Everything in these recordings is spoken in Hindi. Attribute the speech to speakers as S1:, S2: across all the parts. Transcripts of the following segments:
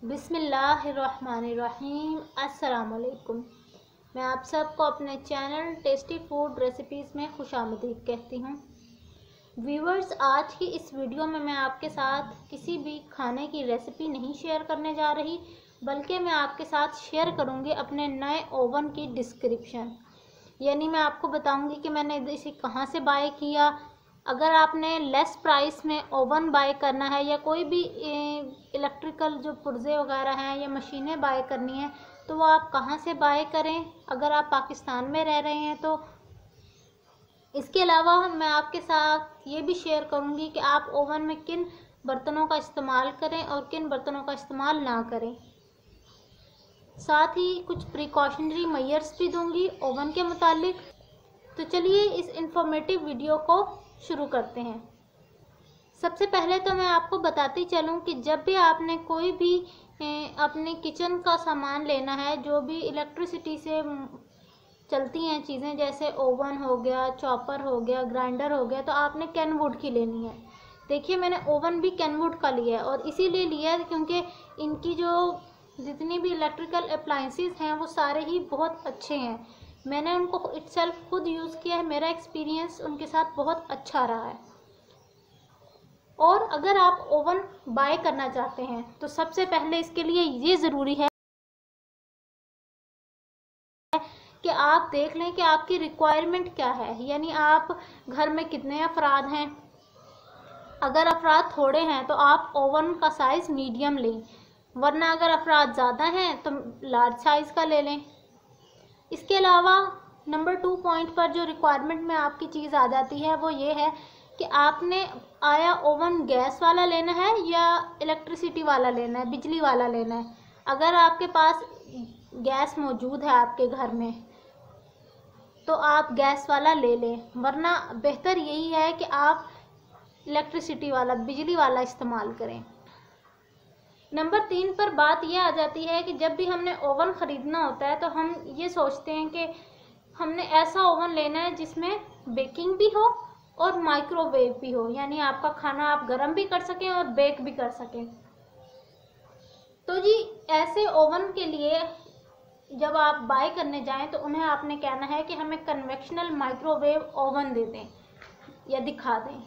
S1: बिस्मिल्लाहिर्रहमानिर्रहीम। अस्सलाम वालेकुम। मैं आप सबको अपने चैनल टेस्टी फूड रेसिपीज़ में खुशामदीद कहती हूँ। व्यूवर्स, आज की इस वीडियो में मैं आपके साथ किसी भी खाने की रेसिपी नहीं शेयर करने जा रही, बल्कि मैं आपके साथ शेयर करूँगी अपने नए ओवन की डिस्क्रिप्शन। यानी मैं आपको बताऊँगी कि मैंने इसे कहाँ से बाय किया। अगर आपने लेस प्राइस में ओवन बाय करना है या कोई भी इलेक्ट्रिकल जो पुर्जे वगैरह हैं या मशीनें बाय करनी है, तो वो आप कहाँ से बाय करें अगर आप पाकिस्तान में रह रहे हैं तो। इसके अलावा मैं आपके साथ ये भी शेयर करूँगी कि आप ओवन में किन बर्तनों का इस्तेमाल करें और किन बर्तनों का इस्तेमाल ना करें। साथ ही कुछ प्रिकॉशनरी मेजर्स भी दूंगी ओवन के मुतालिक। तो चलिए इस इंफॉर्मेटिव वीडियो को शुरू करते हैं। सबसे पहले तो मैं आपको बताती चलूं कि जब भी आपने कोई भी अपने किचन का सामान लेना है, जो भी इलेक्ट्रिसिटी से चलती हैं चीज़ें, जैसे ओवन हो गया, चॉपर हो गया, ग्राइंडर हो गया, तो आपने कैनवुड की लेनी है। देखिए, मैंने ओवन भी कैनवुड का लिया है और इसीलिए लिया है क्योंकि इनकी जो जितनी भी इलेक्ट्रिकल अप्लायंसेस हैं वो सारे ही बहुत अच्छे हैं। मैंने उनको इटसेल्फ खुद यूज़ किया है, मेरा एक्सपीरियंस उनके साथ बहुत अच्छा रहा है। और अगर आप ओवन बाय करना चाहते हैं तो सबसे पहले इसके लिए ये ज़रूरी है कि आप देख लें कि आपकी रिक्वायरमेंट क्या है, यानी आप घर में कितने अफराद हैं। अगर अफराद थोड़े हैं तो आप ओवन का साइज़ मीडियम लें, वरना अगर अफराद ज़्यादा हैं तो लार्ज साइज़ का ले लें। इसके अलावा नंबर 2 पॉइंट पर जो रिक्वायरमेंट में आपकी चीज़ आ जाती है वो ये है कि आपने आया ओवन गैस वाला लेना है या इलेक्ट्रिसिटी वाला लेना है, बिजली वाला लेना है। अगर आपके पास गैस मौजूद है आपके घर में तो आप गैस वाला ले लें, वरना बेहतर यही है कि आप इलेक्ट्रिसिटी वाला, बिजली वाला इस्तेमाल करें। नंबर 3 पर बात यह आ जाती है कि जब भी हमने ओवन ख़रीदना होता है तो हम ये सोचते हैं कि हमने ऐसा ओवन लेना है जिसमें बेकिंग भी हो और माइक्रोवेव भी हो, यानी आपका खाना आप गर्म भी कर सकें और बेक भी कर सकें। तो जी, ऐसे ओवन के लिए जब आप बाय करने जाएं तो उन्हें आपने कहना है कि हमें कन्वेक्शनल माइक्रोवेव ओवन दे दें या दिखा दें।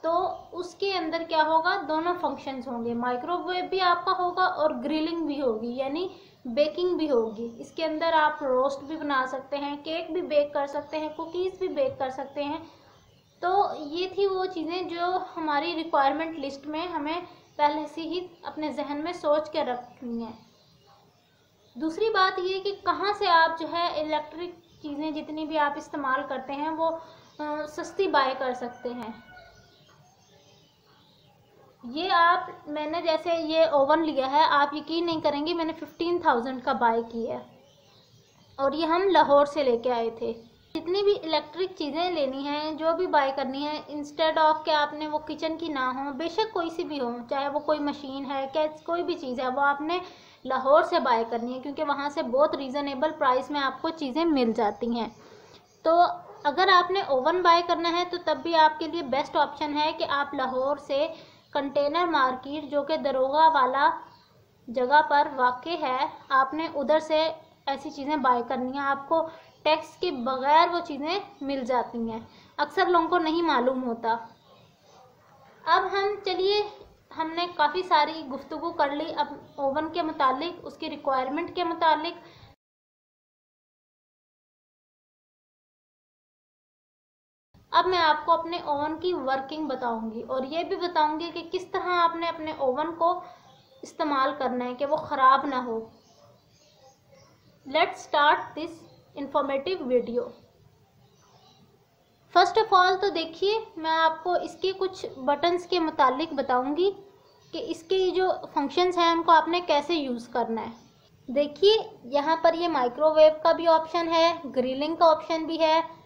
S1: तो उसके अंदर क्या होगा, दोनों फंक्शंस होंगे, माइक्रोवेव भी आपका होगा और ग्रिलिंग भी होगी, यानी बेकिंग भी होगी। इसके अंदर आप रोस्ट भी बना सकते हैं, केक भी बेक कर सकते हैं, कुकीज़ भी बेक कर सकते हैं। तो ये थी वो चीज़ें जो हमारी रिक्वायरमेंट लिस्ट में हमें पहले से ही अपने जहन में सोच के रखनी है। दूसरी बात ये कि कहाँ से आप जो है इलेक्ट्रिक चीज़ें जितनी भी आप इस्तेमाल करते हैं वो सस्ती बाय कर सकते हैं। ये मैंने जैसे ये ओवन लिया है, आप यकीन नहीं करेंगे, मैंने 15,000 का बाय किया है और ये हम लाहौर से लेके आए थे। जितनी भी इलेक्ट्रिक चीज़ें लेनी हैं, जो भी बाय करनी है, इंस्टेड ऑफ कि आपने वो किचन की ना हो, बेशक कोई सी भी हो, चाहे वो कोई मशीन है, क्या कोई भी चीज़ है, वो आपने लाहौर से बाय करनी है क्योंकि वहाँ से बहुत रीज़नेबल प्राइस में आपको चीज़ें मिल जाती हैं। तो अगर आपने ओवन बाय करना है तो तब भी आपके लिए बेस्ट ऑप्शन है कि आप लाहौर से कंटेनर मार्केट, जो कि दरोगा वाला जगह पर वाक़ई है, आपने उधर से ऐसी चीज़ें बाय करनी है। आपको टैक्स के बगैर वो चीज़ें मिल जाती हैं, अक्सर लोगों को नहीं मालूम होता। अब हमने काफ़ी सारी गुफ्तगू कर ली अब ओवन के मुतालिक, उसकी रिक्वायरमेंट के मुतालिक। अब मैं आपको अपने ओवन की वर्किंग बताऊंगी और ये भी बताऊंगी कि किस तरह आपने अपने ओवन को इस्तेमाल करना है कि वो ख़राब ना हो। Let's start this informative video. First of all तो देखिए, मैं आपको इसके कुछ बटन्स के मुतालिक बताऊंगी कि इसके जो फंक्शंस हैं उनको आपने कैसे यूज़ करना है। देखिए, यहाँ पर ये माइक्रोवेव का भी ऑप्शन है, ग्रिलिंग का ऑप्शन भी है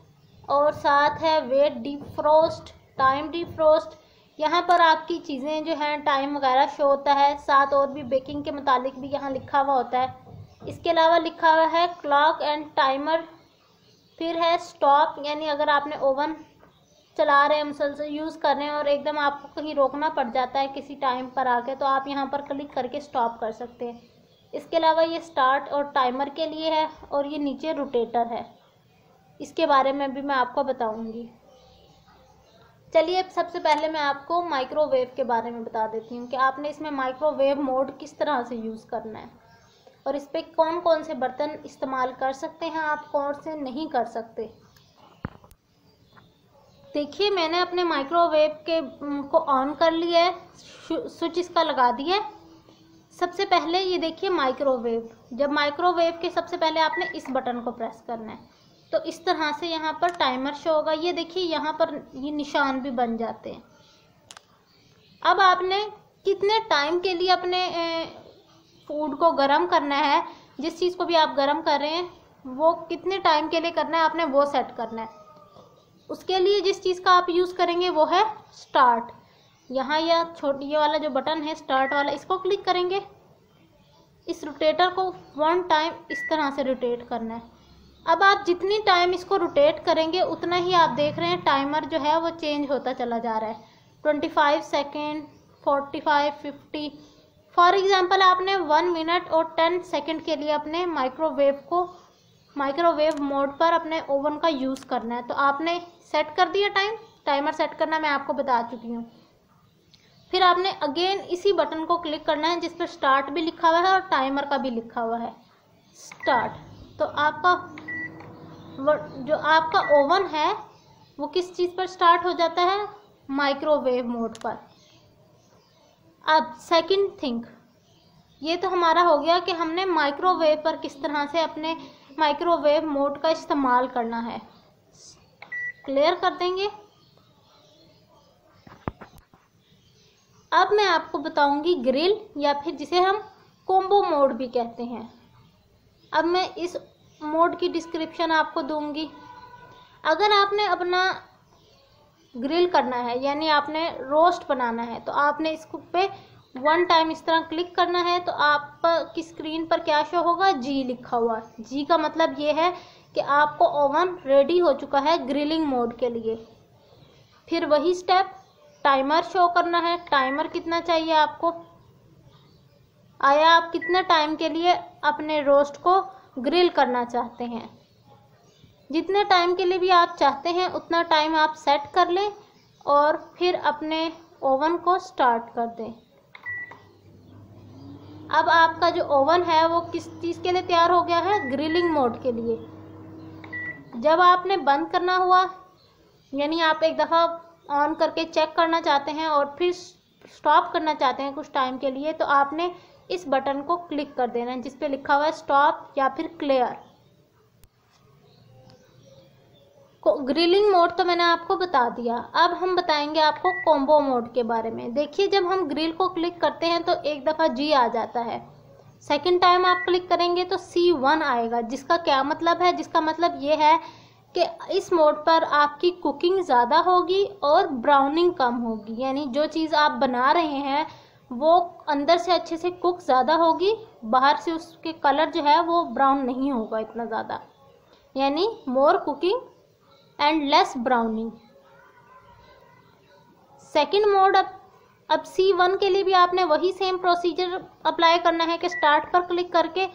S1: और साथ है वेट डिफ्रोस्ट, टाइम डिफ्रोस्ट। यहाँ पर आपकी चीज़ें जो हैं टाइम वगैरह शो होता है, साथ और भी बेकिंग के मुतालिक भी यहाँ लिखा हुआ होता है। इसके अलावा लिखा हुआ है क्लॉक एंड टाइमर। फिर है स्टॉप, यानी अगर आपने ओवन चला रहे हैं, मुसलसल यूज़ कर रहे हैं और एकदम आपको कहीं रोकना पड़ जाता है किसी टाइम पर आके, तो आप यहाँ पर क्लिक करके स्टॉप कर सकते हैं। इसके अलावा ये स्टार्ट और टाइमर के लिए है और ये नीचे रोटेटर है, इसके बारे में भी मैं आपको बताऊंगी। चलिए अब सबसे पहले मैं आपको माइक्रोवेव के बारे में बता देती हूँ कि आपने इसमें माइक्रोवेव मोड किस तरह से यूज़ करना है और इस पर कौन कौन से बर्तन इस्तेमाल कर सकते हैं आप, कौन से नहीं कर सकते। देखिए मैंने अपने माइक्रोवेव के को ऑन कर लिया है, स्विच इसका लगा दिया है। सबसे पहले ये देखिए माइक्रोवेव, जब माइक्रोवेव के सबसे पहले आपने इस बटन को प्रेस करना है तो इस तरह से यहाँ पर टाइमर शो होगा। ये देखिए यहाँ पर ये निशान भी बन जाते हैं। अब आपने कितने टाइम के लिए अपने फूड को गर्म करना है, जिस चीज़ को भी आप गर्म कर रहे हैं वो कितने टाइम के लिए करना है आपने वो सेट करना है। उसके लिए जिस चीज़ का आप यूज़ करेंगे वो है स्टार्ट। यहाँ यह छोटी ये वाला जो बटन है स्टार्ट वाला, इसको क्लिक करेंगे। इस रोटेटर को 1 टाइम इस तरह से रोटेट करना है। अब आप जितनी टाइम इसको रोटेट करेंगे उतना ही आप देख रहे हैं टाइमर जो है वो चेंज होता चला जा रहा है। 25 सेकेंड, 45, 50। फॉर एग्जांपल आपने 1 मिनट और 10 सेकेंड के लिए अपने माइक्रोवेव मोड पर अपने ओवन का यूज़ करना है, तो आपने सेट कर दिया टाइमर सेट करना मैं आपको बता चुकी हूँ। फिर आपने अगेन इसी बटन को क्लिक करना है जिस पर स्टार्ट भी लिखा हुआ है और टाइमर का भी लिखा हुआ है स्टार्ट। तो आपका ओवन है वो किस चीज़ पर स्टार्ट हो जाता है, माइक्रोवेव मोड पर। अब सेकंड थिंग, ये तो हमारा हो गया कि हमने माइक्रोवेव पर किस तरह से अपने माइक्रोवेव मोड का इस्तेमाल करना है। क्लियर कर देंगे। अब मैं आपको बताऊंगी ग्रिल, या फिर जिसे हम कॉम्बो मोड भी कहते हैं। अब मैं इस मोड की डिस्क्रिप्शन आपको दूंगी। अगर आपने अपना ग्रिल करना है यानी आपने रोस्ट बनाना है तो आपने इसको पे 1 टाइम इस तरह क्लिक करना है, तो आपकी स्क्रीन पर क्या शो होगा, जी लिखा हुआ। जी का मतलब ये है कि आपको ओवन रेडी हो चुका है ग्रिलिंग मोड के लिए। फिर वही स्टेप टाइमर शो करना है, टाइमर कितना चाहिए आपको, आया आप कितना टाइम के लिए अपने रोस्ट को ग्रिल करना चाहते हैं। जितने टाइम के लिए भी आप चाहते हैं उतना टाइम आप सेट कर लें और फिर अपने ओवन को स्टार्ट कर दें। अब आपका जो ओवन है वो किस चीज़ के लिए तैयार हो गया है, ग्रिलिंग मोड के लिए। जब आपने बंद करना हुआ यानी आप एक दफ़ा ऑन करके चेक करना चाहते हैं और फिर स्टॉप करना चाहते हैं कुछ टाइम के लिए, तो आपने इस बटन को क्लिक कर देना है जिस पे लिखा हुआ है स्टॉप या फिर क्लियर। ग्रिलिंग मोड तो मैंने आपको बता दिया। अब हम बताएंगे आपको कॉम्बो मोड के बारे में। देखिए जब हम ग्रिल को क्लिक करते हैं तो एक दफ़ा जी आ जाता है, सेकंड टाइम आप क्लिक करेंगे तो C1 आएगा। जिसका क्या मतलब है, जिसका मतलब ये है कि इस मोड पर आपकी कुकिंग ज़्यादा होगी और ब्राउनिंग कम होगी, यानी जो चीज़ आप बना रहे हैं वो अंदर से अच्छे से कुक ज़्यादा होगी, बाहर से उसके कलर जो है वो ब्राउन नहीं होगा इतना ज़्यादा, यानी more cooking and less browning. Second mode अब C1 के लिए भी आपने वही सेम प्रोसीजर अप्लाई करना है कि स्टार्ट पर क्लिक करके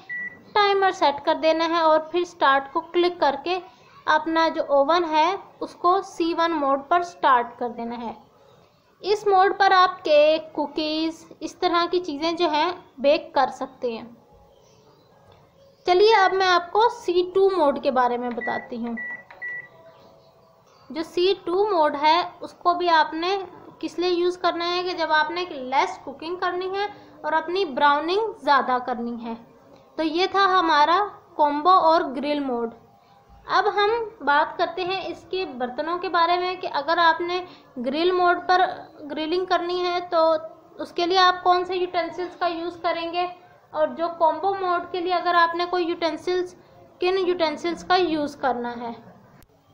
S1: टाइमर सेट कर देना है और फिर स्टार्ट को क्लिक करके अपना जो ओवन है उसको C1 मोड पर स्टार्ट कर देना है। इस मोड पर आप केक, कुकीज़, इस तरह की चीज़ें जो हैं बेक कर सकते हैं। चलिए अब मैं आपको C2 मोड के बारे में बताती हूँ। जो C2 मोड है उसको भी आपने किस लिए यूज़ करना है कि जब आपने लेस कुकिंग करनी है और अपनी ब्राउनिंग ज़्यादा करनी है। तो ये था हमारा कॉम्बो और ग्रिल मोड। अब हम बात करते हैं इसके बर्तनों के बारे में कि अगर आपने ग्रिल मोड पर ग्रिलिंग करनी है तो उसके लिए आप कौन से यूटेंसिल्स का यूज़ करेंगे, और जो कॉम्बो मोड के लिए अगर आपने कोई यूटेंसिल्स, किन यूटेंसिल्स का यूज़ करना है।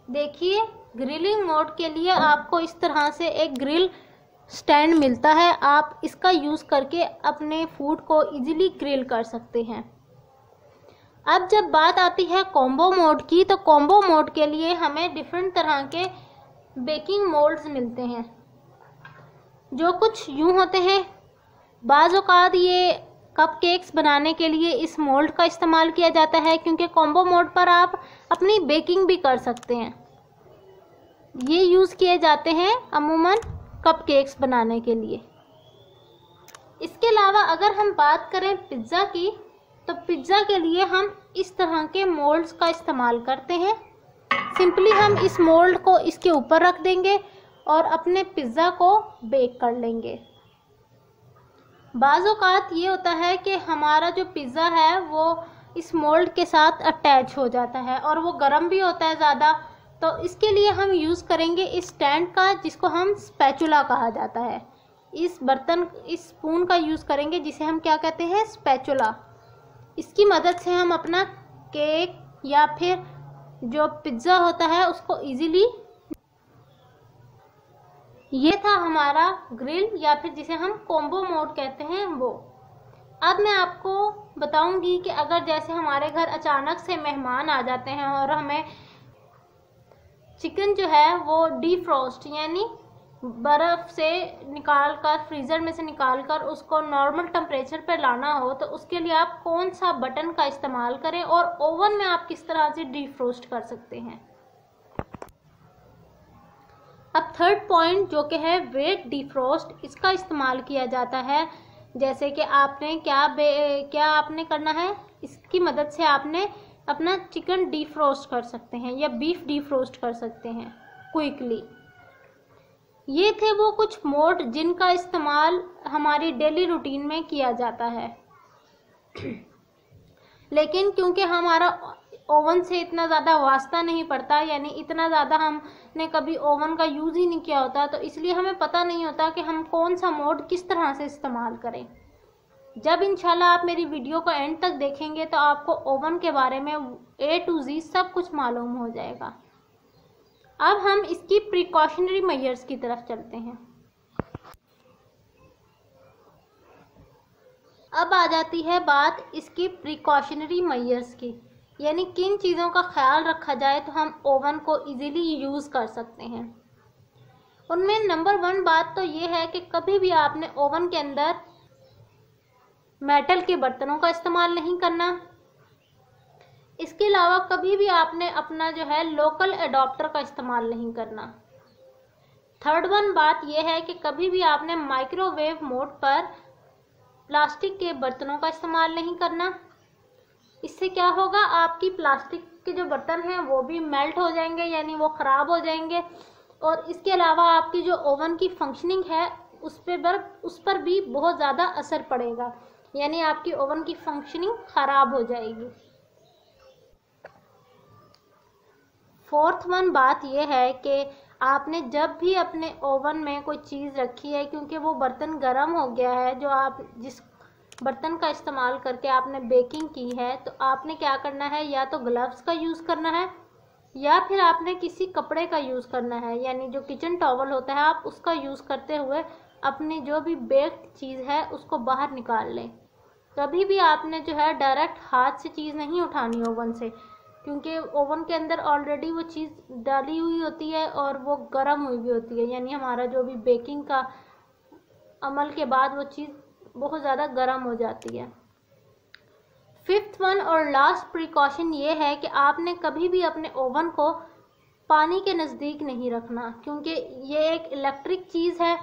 S1: देखिए ग्रिलिंग मोड के लिए आपको इस तरह से एक ग्रिल स्टैंड मिलता है, आप इसका यूज़ करके अपने फूड को इजीली ग्रिल कर सकते हैं। अब जब बात आती है कॉम्बो मोड की, तो कॉम्बो मोड के लिए हमें डिफरेंट तरह के बेकिंग मोल्ड्स मिलते हैं जो कुछ यूं होते हैं। बाज़ औक़ात ये कपकेक्स बनाने के लिए इस मोल्ड का इस्तेमाल किया जाता है, क्योंकि कॉम्बो मोड पर आप अपनी बेकिंग भी कर सकते हैं। ये यूज़ किए जाते हैं अमूमन कपकेक्स बनाने के लिए। इसके अलावा अगर हम बात करें पिज़्ज़ा की, तो पिज़्ज़ा के लिए हम इस तरह के मोल्ड्स का इस्तेमाल करते हैं। सिंपली हम इस मोल्ड को इसके ऊपर रख देंगे और अपने पिज़्ज़ा को बेक कर लेंगे। बाज़ औक़ात ये होता है कि हमारा जो पिज़्ज़ा है वो इस मोल्ड के साथ अटैच हो जाता है और वो गर्म भी होता है ज़्यादा, तो इसके लिए हम यूज़ करेंगे इस स्टैंड का, जिसको हम स्पैचुला कहा जाता है। इस स्पून का यूज़ करेंगे जिसे हम क्या कहते हैं, स्पैचुला। इसकी मदद से हम अपना केक या फिर जो पिज़्ज़ा होता है उसको इजीली। ये था हमारा ग्रिल या फिर जिसे हम कॉम्बो मोड कहते हैं वो। अब मैं आपको बताऊंगी कि अगर जैसे हमारे घर अचानक से मेहमान आ जाते हैं और हमें चिकन जो है वो डीफ्रोस्ट यानी बर्फ़ से निकाल कर, फ्रीज़र में से निकाल कर उसको नॉर्मल टेम्परेचर पर लाना हो, तो उसके लिए आप कौन सा बटन का इस्तेमाल करें और ओवन में आप किस तरह से डीफ्रोस्ट कर सकते हैं। अब थर्ड पॉइंट जो कि है वेट डीफ्रोस्ट, इसका इस्तेमाल किया जाता है। जैसे कि आपने क्या आपने करना है, इसकी मदद से आपने अपना चिकन डीफ्रोस्ट कर सकते हैं या बीफ डीफ्रोस्ट कर सकते हैं क्विकली। ये थे वो कुछ मोड जिनका इस्तेमाल हमारी डेली रूटीन में किया जाता है। लेकिन क्योंकि हमारा ओवन से इतना ज़्यादा वास्ता नहीं पड़ता, यानी इतना ज़्यादा हमने कभी ओवन का यूज़ ही नहीं किया होता, तो इसलिए हमें पता नहीं होता कि हम कौन सा मोड किस तरह से इस्तेमाल करें। जब इंशाल्लाह आप मेरी वीडियो को एंड तक देखेंगे तो आपको ओवन के बारे में A to Z सब कुछ मालूम हो जाएगा। अब हम इसकी प्रिकॉशनरी मेजर्स की तरफ चलते हैं। अब आ जाती है बात इसकी प्रिकॉशनरी मेजर्स की, यानी किन चीज़ों का ख्याल रखा जाए तो हम ओवन को इजीली यूज़ कर सकते हैं। उनमें नंबर 1 बात तो ये है कि कभी भी आपने ओवन के अंदर मेटल के बर्तनों का इस्तेमाल नहीं करना। इसके अलावा कभी भी आपने अपना जो है लोकल एडाप्टर का इस्तेमाल नहीं करना। थर्ड 1 बात यह है कि कभी भी आपने माइक्रोवेव मोड पर प्लास्टिक के बर्तनों का इस्तेमाल नहीं करना। इससे क्या होगा, आपकी प्लास्टिक के जो बर्तन हैं वो भी मेल्ट हो जाएंगे, यानी वो ख़राब हो जाएंगे, और इसके अलावा आपकी जो ओवन की फंक्शनिंग है उस पर भी बहुत ज़्यादा असर पड़ेगा, यानी आपकी ओवन की फंक्शनिंग ख़राब हो जाएगी। फोर्थ 1 बात यह है कि आपने जब भी अपने ओवन में कोई चीज़ रखी है, क्योंकि वो बर्तन गर्म हो गया है, जो आप जिस बर्तन का इस्तेमाल करके आपने बेकिंग की है, तो आपने क्या करना है, या तो ग्लव्स का यूज़ करना है या फिर आपने किसी कपड़े का यूज़ करना है, यानी जो किचन टॉवल होता है आप उसका यूज़ करते हुए अपनी जो भी बेक्ड चीज़ है उसको बाहर निकाल लें। कभी भी आपने जो है डायरेक्ट हाथ से चीज़ नहीं उठानी ओवन से, क्योंकि ओवन के अंदर ऑलरेडी वो चीज़ डाली हुई होती है और वो गर्म हुई भी होती है, यानी हमारा जो भी बेकिंग का अमल के बाद वो चीज़ बहुत ज़्यादा गर्म हो जाती है। फिफ्थ 1 और लास्ट प्रिकॉशन ये है कि आपने कभी भी अपने ओवन को पानी के नज़दीक नहीं रखना, क्योंकि ये एक इलेक्ट्रिक चीज़ है,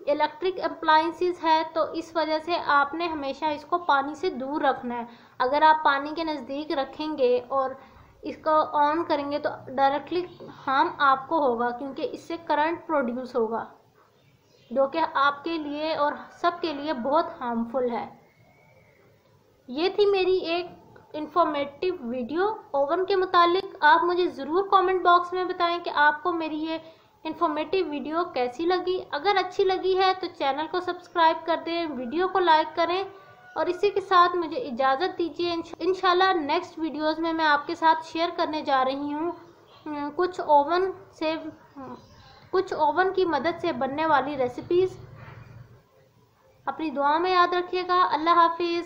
S1: इलेक्ट्रिक अप्लायंसेस है, तो इस वजह से आपने हमेशा इसको पानी से दूर रखना है। अगर आप पानी के नज़दीक रखेंगे और इसको ऑन करेंगे तो डायरेक्टली हार्म आपको होगा, क्योंकि इससे करंट प्रोड्यूस होगा जो कि आपके लिए और सबके लिए बहुत हार्मफुल है। ये थी मेरी एक इंफॉर्मेटिव वीडियो ओवन के मुतालिक। आप मुझे ज़रूर कमेंट बॉक्स में बताएं कि आपको मेरी ये इंफॉर्मेटिव वीडियो कैसी लगी। अगर अच्छी लगी है तो चैनल को सब्सक्राइब कर दें, वीडियो को लाइक करें, और इसी के साथ मुझे इजाज़त दीजिए। इंशाल्लाह नेक्स्ट वीडियोज़ में मैं आपके साथ शेयर करने जा रही हूँ कुछ ओवन की मदद से बनने वाली रेसिपीज़। अपनी दुआ में याद रखिएगा। अल्लाह हाफिज़।